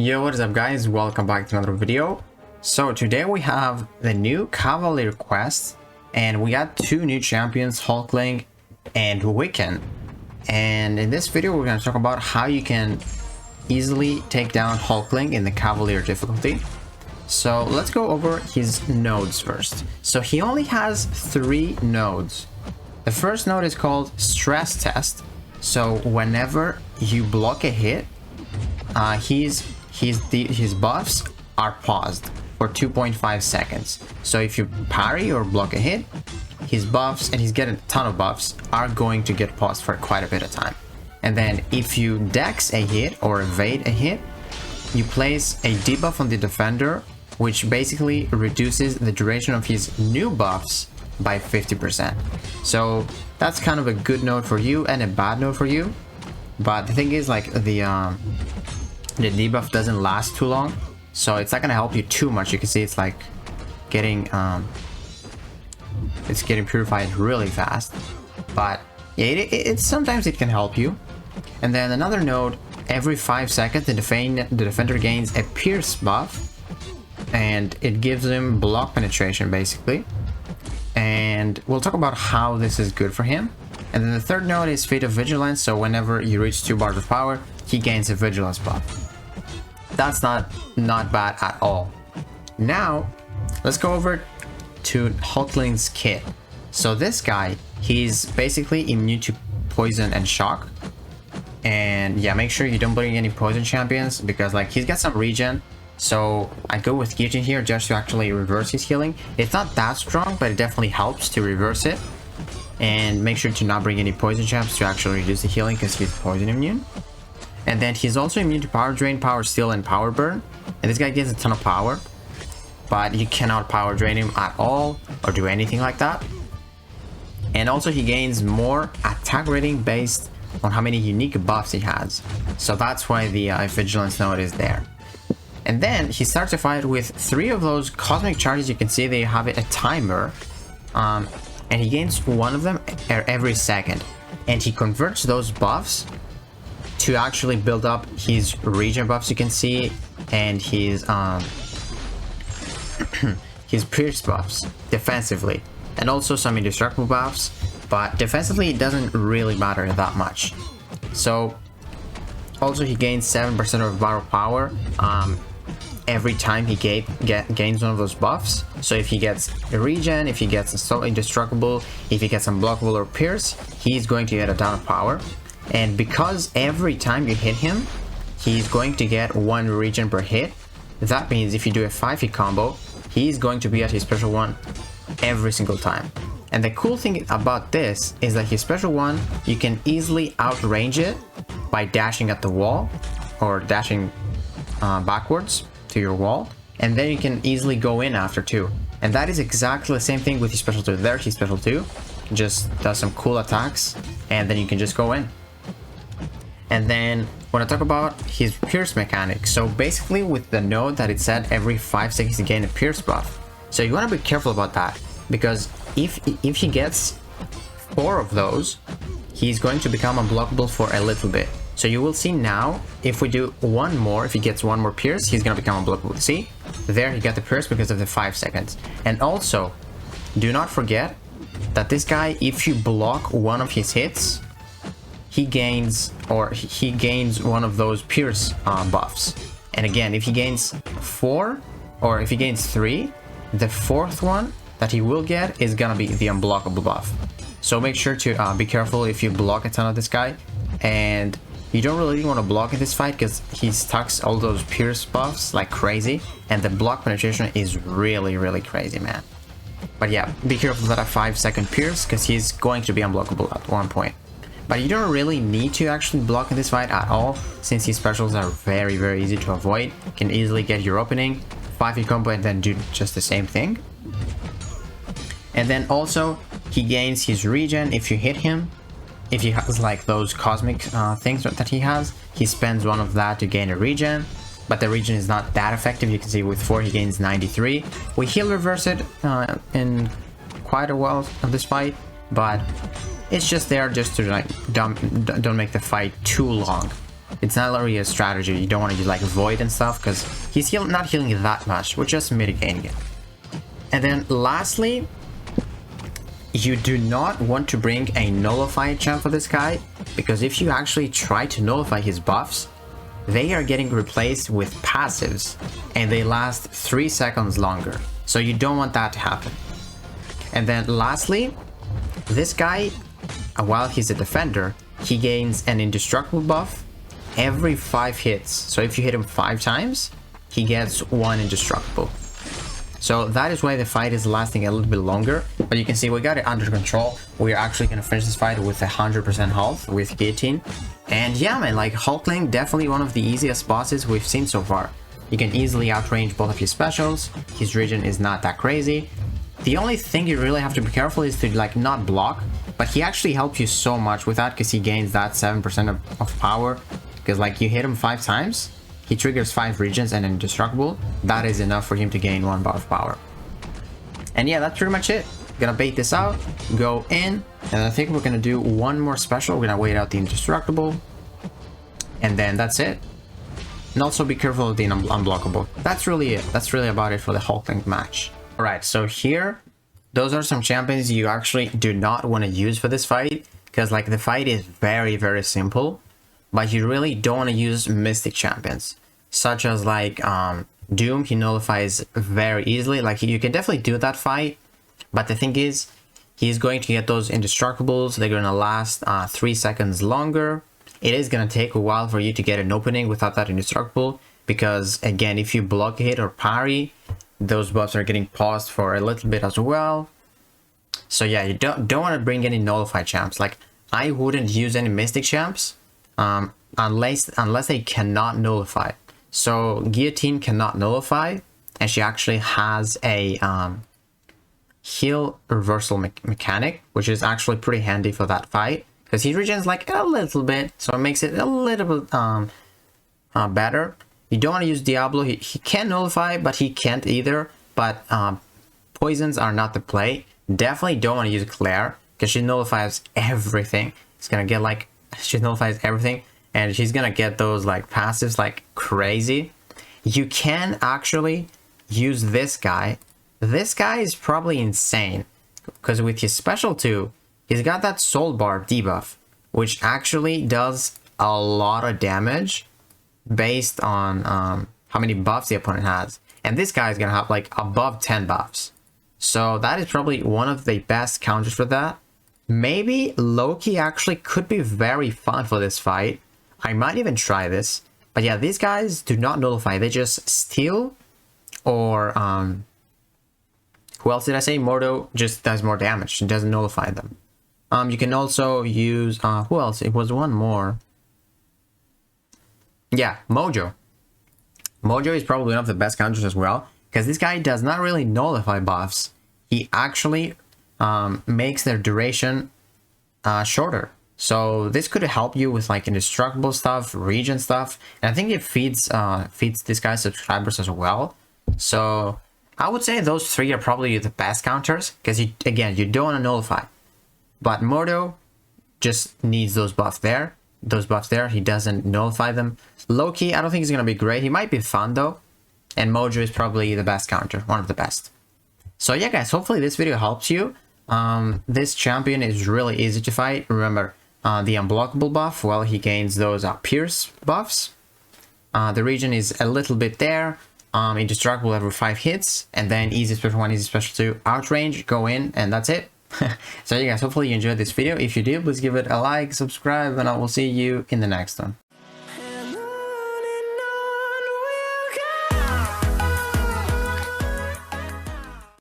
Yo, what is up guys, welcome back to another video. So today we have the new Cavalier quest and we got two new champions, Hulkling and Wiccan. And in this video we're going to talk about how you can easily take down Hulkling in the Cavalier difficulty. So let's go over his nodes first. So he only has 3 nodes. The first node is called Stress Test. So whenever you block a hit, his buffs are paused for 2.5 seconds. So if you parry or block a hit, his buffs, and he's getting a ton of buffs, are going to get paused for quite a bit of time. And then if you dex a hit or evade a hit, you place a debuff on the defender, which basically reduces the duration of his new buffs by 50%. So that's kind of a good node for you and a bad node for you. But the thing is, like, the debuff doesn't last too long, so it's not gonna help you too much. You can see it's like getting purified really fast, but yeah, it sometimes it can help you. And then another node, every 5 seconds the defender gains a pierce buff, and it gives him block penetration basically, and we'll talk about how this is good for him. And then the third node is Fate of Vigilance, so whenever you reach 2 bars of power, he gains a vigilance buff. That's not bad at all. Now let's go over to Hulkling's kit. So this guy, he's basically immune to poison and shock. And yeah, make sure you don't bring any poison champions, because like he's got some regen. So I go with Guilotine here just to actually reverse his healing. It's not that strong, but it definitely helps to reverse it. And make sure to not bring any poison champs to actually reduce the healing, because he's poison immune. And then he's also immune to power drain, power steal, and power burn. And this guy gets a ton of power, but you cannot power drain him at all or do anything like that. And also he gains more attack rating based on how many unique buffs he has. So that's why the vigilance node is there. And then he starts a fight with 3 of those cosmic charges. You can see they have a timer, and he gains 1 of them every second. And he converts those buffs to actually build up his regen buffs, you can see, and his his pierce buffs defensively, and also some indestructible buffs. But defensively it doesn't really matter that much. So also he gains 7% of battle power every time he gains one of those buffs. So if he gets a regen, if he gets a indestructible, if he gets unblockable or pierce, he's going to get a ton of power. And because every time you hit him, he's going to get 1 regen per hit, that means if you do a 5-hit combo, he's going to be at his special 1 every single time. And the cool thing about this is that his special 1, you can easily outrange it by dashing at the wall, or dashing backwards to your wall, and then you can easily go in after too. And that is exactly the same thing with his special 2. There, his special 2 just does some cool attacks, and then you can just go in. And then when I talk about his pierce mechanic, so basically with the node that it said every 5 seconds to gain a pierce buff, so you want to be careful about that, because if he gets 4 of those, he's going to become unblockable for a little bit. So you will see now, if we do 1 more, if he gets 1 more pierce, he's going to become unblockable. See, there he got the pierce because of the 5 seconds. And also, do not forget that this guy, if you block 1 of his hits, he gains 1 of those pierce buffs. And again, if he gains 4, or if he gains 3, the 4th one that he will get is gonna be the unblockable buff. So make sure to be careful if you block a ton of this guy. And you don't really want to block in this fight, because he stacks all those pierce buffs like crazy, and the block penetration is really crazy, man. But yeah, be careful of that 5-second pierce, because he's going to be unblockable at one point. But you don't really need to actually block in this fight at all, since his specials are very easy to avoid. You can easily get your opening, 5-hit combo, and then do just the same thing. And then also, he gains his regen if you hit him. If he has like those cosmic things that he has, he spends 1 of that to gain a regen. But the regen is not that effective. You can see with 4 he gains 93. We heal reverse it in quite a while of this fight, but it's just there just to like don't make the fight too long. it's not really a strategy. You don't want to use like Void and stuff because he's not healing that much. We're just mitigating it. And then lastly, you do not want to bring a nullified champ for this guy, because if you actually try to nullify his buffs, they are getting replaced with passives and they last 3 seconds longer. So you don't want that to happen. And then lastly, this guy, while he's a defender, he gains an indestructible buff every 5 hits. So if you hit him 5 times, he gets 1 indestructible. So that is why the fight is lasting a little bit longer. But you can see we got it under control. We're actually going to finish this fight with 100% health with Guillotine. And yeah, man, like Hulkling, definitely one of the easiest bosses we've seen so far. You can easily outrange both of his specials. His regen is not that crazy. The only thing you really have to be careful is to like not block. But he actually helps you so much with that because he gains that 7% of power. Because like you hit him 5 times, he triggers 5 regions and indestructible. That is enough for him to gain 1 bar of power. And yeah, that's pretty much it. Gonna bait this out, go in, and I think we're gonna do one more special. We're gonna wait out the indestructible, and then that's it. And also be careful of the unblockable. That's really it. That's really about it for the Hulkling match. Alright, so here, those are some champions you actually do not want to use for this fight, because like the fight is very, very simple. But you really don't want to use mystic champions, such as like Doom. He nullifies very easily. Like you can definitely do that fight, but the thing is, he's going to get those indestructibles. They're going to last 3 seconds longer. It is going to take a while for you to get an opening without that indestructible, because again, if you block hit or parry, those buffs are getting paused for a little bit as well. So yeah, you don't want to bring any nullified champs. Like I wouldn't use any mystic champs. Unless they cannot nullify. So Guillotine cannot nullify, and she actually has a heal reversal mechanic, which is actually pretty handy for that fight because he regens like a little bit, so it makes it a little bit better. You don't want to use Diablo. He can nullify, but he can't either. But poisons are not the play. Definitely don't want to use Claire because she nullifies everything. It's gonna get like, she nullifies everything, and she's gonna get those like passives like crazy. You can actually use this guy. This guy is probably insane because with his special 2, he's got that soul bar debuff, which actually does a lot of damage based on how many buffs the opponent has. And this guy is gonna have like above 10 buffs. So that is probably one of the best counters for that. Maybe Loki actually could be very fun for this fight. I might even try this. But yeah, these guys do not nullify. They just steal, or who else did I say? Mordo just does more damage. It doesn't nullify them. You can also use who else? It was one more. Yeah, Mojo. Mojo is probably one of the best counters as well, because this guy does not really nullify buffs. He actually makes their duration shorter. So this could help you with like indestructible stuff, regen stuff, and I think it feeds this guy's subscribers as well. So I would say those 3 are probably the best counters, because again, you don't want to nullify. But Mordo just needs those buffs there. He doesn't nullify them. Loki, I don't think he's gonna be great. He might be fun though. And Mojo is probably the best counter, one of the best. So yeah, guys, hopefully this video helps you. This champion is really easy to fight. Remember, the unblockable buff, well, he gains those pierce buffs. The regen is a little bit there. Indestructible every 5 hits, and then easy special 1, easy special 2, outrange, go in, and that's it. So yeah, guys, hopefully you enjoyed this video. If you did, please give it a like, subscribe, and I will see you in the next one.